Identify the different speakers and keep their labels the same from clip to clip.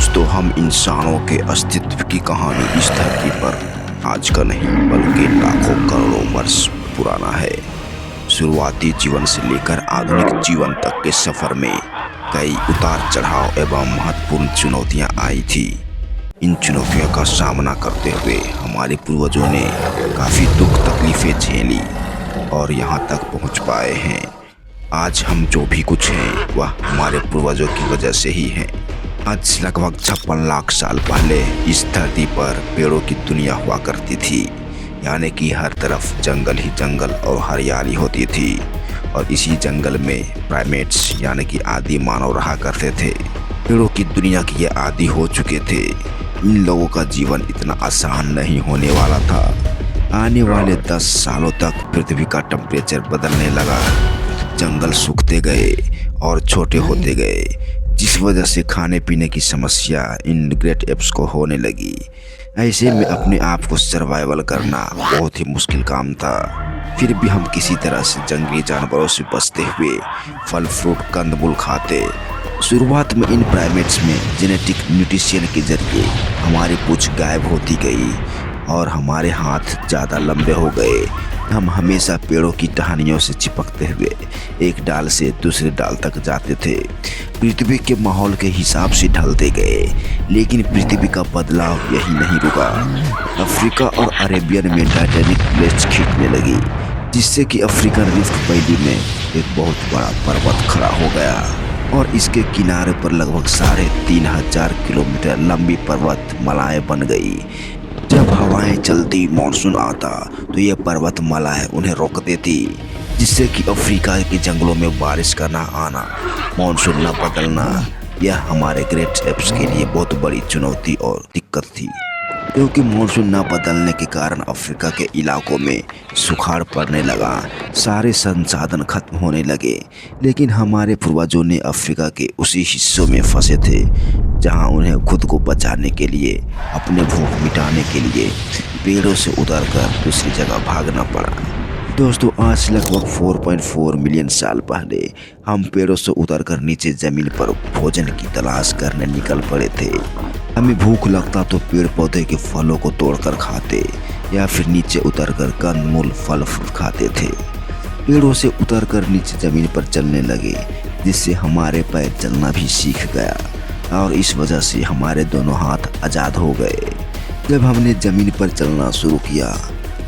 Speaker 1: दोस्तों, हम इंसानों के अस्तित्व की कहानी इस धरती पर आज का नहीं बल्कि लाखों करोड़ों वर्ष पुराना है। शुरुआती जीवन से लेकर आधुनिक जीवन तक के सफर में कई उतार चढ़ाव एवं महत्वपूर्ण चुनौतियां आई थी। इन चुनौतियों का सामना करते हुए हमारे पूर्वजों ने काफ़ी दुख तकलीफें झेली और यहाँ तक पहुँच पाए हैं। आज हम जो भी कुछ हैं वह हमारे पूर्वजों की वजह से ही है। आज लगभग 56 लाख साल पहले इस धरती पर पेड़ों की दुनिया हुआ करती थी, यानी कि हर तरफ जंगल ही जंगल और हरियाली होती थी। और इसी जंगल में प्राइमेट्स यानी कि आदि मानव रहा करते थे। पेड़ों की दुनिया के ये आदी हो चुके थे। इन लोगों का जीवन इतना आसान नहीं होने वाला था। आने वाले 10 सालों तक पृथ्वी का टेम्परेचर बदलने लगा, जंगल सूखते गए और छोटे होते गए, जिस वजह से खाने पीने की समस्या इन ग्रेट एप्स को होने लगी। ऐसे में अपने आप को सर्वाइवल करना बहुत ही मुश्किल काम था। फिर भी हम किसी तरह से जंगली जानवरों से बचते हुए फल फ्रूट कंदमूल खाते। शुरुआत में इन प्राइमेट्स में जेनेटिक म्यूटेशन के जरिए हमारी पूंछ गायब होती गई और हमारे हाथ ज़्यादा लंबे हो गए। हम हमेशा पेड़ों की टहनियों से चिपकते हुए एक डाल से दूसरे डाल तक जाते थे। पृथ्वी के माहौल के हिसाब से ढलते गए, लेकिन पृथ्वी का बदलाव यही नहीं रुका। अफ्रीका और अरेबियन में टाइटैनिक प्लेट्स खींचने लगी, जिससे कि अफ्रीकन रिफ्ट वैली में एक बहुत बड़ा पर्वत खड़ा हो गया और इसके किनारे पर लगभग 3500 किलोमीटर लंबी पर्वत मालाएं बन गई। जब हवाएं चलती, मानसून आता तो ये पर्वत मालाएं उन्हें रोक देती, जिससे कि अफ्रीका के जंगलों में बारिश का ना आना, मानसून न बदलना, यह हमारे ग्रेट एप्स के लिए बहुत बड़ी चुनौती और दिक्कत थी। क्योंकि मानसून न बदलने के कारण अफ्रीका के इलाकों में सुखाड़ पड़ने लगा, सारे संसाधन खत्म होने लगे। लेकिन हमारे पूर्वजों ने अफ्रीका के उसी हिस्सों में फंसे थे जहां उन्हें खुद को बचाने के लिए, अपने भूख मिटाने के लिए पेड़ों से उतरकर दूसरी जगह भागना पड़ा। दोस्तों, आज लगभग 4.4 मिलियन साल पहले हम पेड़ों से उतरकर नीचे जमीन पर भोजन की तलाश करने निकल पड़े थे। हमें भूख लगता तो पेड़ पौधे के फलों को तोड़कर खाते या फिर नीचे उतरकर कंदमूल फल फ्रूट खाते थे। पेड़ों से उतरकर नीचे जमीन पर चलने लगे, जिससे हमारे पैर चलना भी सीख गया और इस वजह से हमारे दोनों हाथ आज़ाद हो गए। जब हमने जमीन पर चलना शुरू किया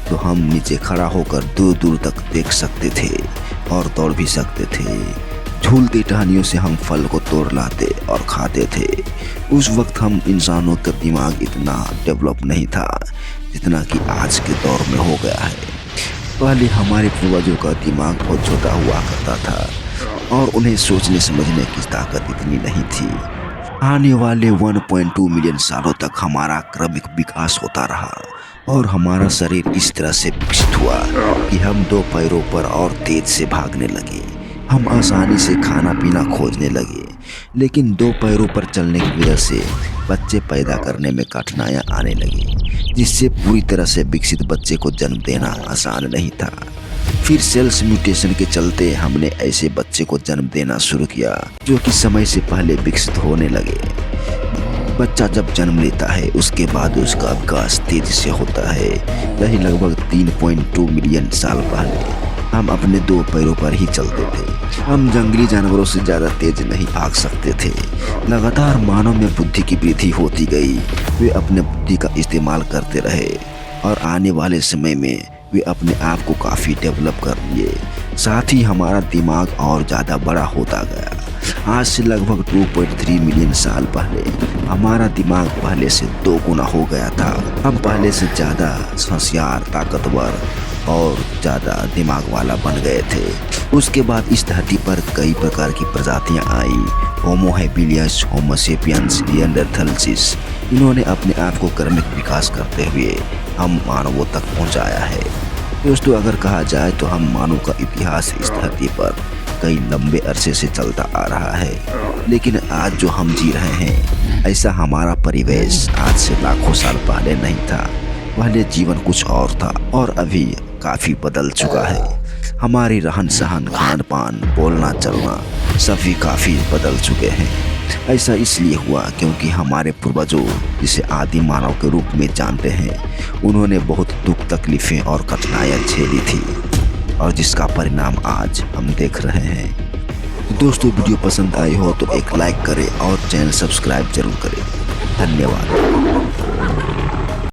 Speaker 1: तो हम नीचे खड़ा होकर दूर दूर तक देख सकते थे और दौड़ भी सकते थे। झूलती टहनियों से हम फल को तोड़ लाते और खाते थे। उस वक्त हम इंसानों का दिमाग इतना डेवलप नहीं था जितना कि आज के दौर में हो गया है। पहले हमारे पूर्वजों का दिमाग बहुत छोटा हुआ करता था और उन्हें सोचने समझने की ताकत इतनी नहीं थी। आने वाले 1.2 मिलियन सालों तक हमारा क्रमिक विकास होता रहा और हमारा शरीर इस तरह से विकसित हुआ कि हम 2 पैरों पर और तेज से भागने लगे। हम आसानी से खाना पीना खोजने लगे, लेकिन 2 पैरों पर चलने की वजह से बच्चे पैदा करने में कठिनाइयाँ आने लगी, जिससे पूरी तरह से विकसित बच्चे को जन्म देना आसान नहीं था। फिर सेल्स म्यूटेशन के चलते हमने ऐसे बच्चे को जन्म देना शुरू किया जो कि समय से पहले विकसित होने लगे। बच्चा जब जन्म लेता है उसके बाद उसका विकास तेजी से होता है। यही लगभग 3.2 मिलियन साल पहले हम अपने 2 पैरों पर ही चलते थे। हम जंगली जानवरों से ज़्यादा तेज नहीं भाग सकते थे। लगातार मानव में बुद्धि की वृद्धि होती गई। वे अपने बुद्धि का इस्तेमाल करते रहे और आने वाले समय में वे अपने आप को काफ़ी डेवलप कर लिए। साथ ही हमारा दिमाग और ज़्यादा बड़ा होता गया। आज से लगभग 2.3 मिलियन साल पहले हमारा दिमाग पहले से 2 गुना हो गया था। हम पहले से ज़्यादा होशियार, ताकतवर और ज़्यादा दिमाग वाला बन गए थे। उसके बाद इस धरती पर कई प्रकार की प्रजातियां आई। होमो हैबिलियस, होमो सेपियंस, निएंडरथालसिस। इन्होंने अपने आप को क्रमिक विकास करते हुए हम मानवों तक पहुंचाया है। दोस्तों, अगर कहा जाए तो हम मानव का इतिहास इस धरती पर कई लंबे अरसे से चलता आ रहा है, लेकिन आज जो हम जी रहे हैं ऐसा हमारा परिवेश आज से लाखों साल पहले नहीं था। पहले जीवन कुछ और था और अभी काफ़ी बदल चुका है। हमारी रहन सहन, खान पान, बोलना चलना सभी काफ़ी बदल चुके हैं। ऐसा इसलिए हुआ क्योंकि हमारे पूर्वजों, जिसे आदि मानव के रूप में जानते हैं, उन्होंने बहुत दुख तकलीफें और कठिनाइयाँ झेली थी और जिसका परिणाम आज हम देख रहे हैं। दोस्तों, वीडियो पसंद आई हो तो एक लाइक करें और चैनल सब्सक्राइब जरूर करें। धन्यवाद।